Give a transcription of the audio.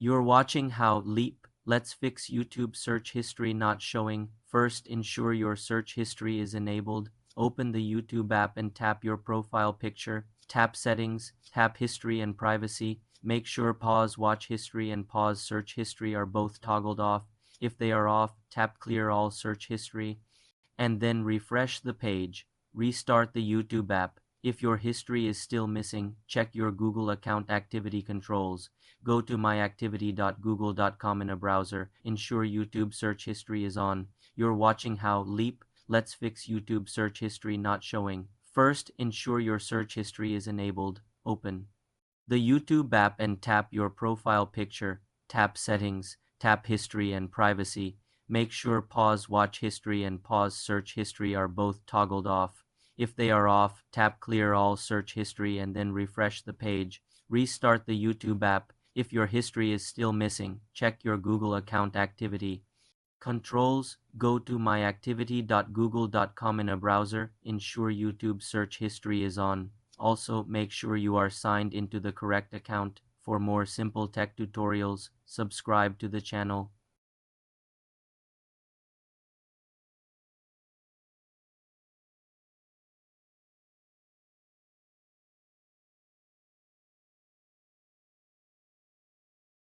You're watching how Leap. Let's fix YouTube search history not showing. First, ensure your search history is enabled. Open the YouTube app and tap your profile picture. Tap Settings, tap History and Privacy. Make sure Pause Watch History and Pause Search History are both toggled off. If they are off, tap Clear All Search History, and then refresh the page. Restart the YouTube app. If your history is still missing, check your Google account activity controls. Go to myactivity.google.com in a browser. Ensure YouTube search history is on. You're watching how Leap. Let's fix YouTube search history not showing. First, ensure your search history is enabled. Open the YouTube app and tap your profile picture. Tap Settings, tap History and Privacy. Make sure Pause Watch History and Pause Search History are both toggled off. If they are off, tap Clear All Search History and then refresh the page. Restart the YouTube app. If your history is still missing, check your Google account activity controls. Go to myactivity.google.com in a browser. Ensure YouTube search history is on. Also, make sure you are signed into the correct account. For more simple tech tutorials, subscribe to the channel.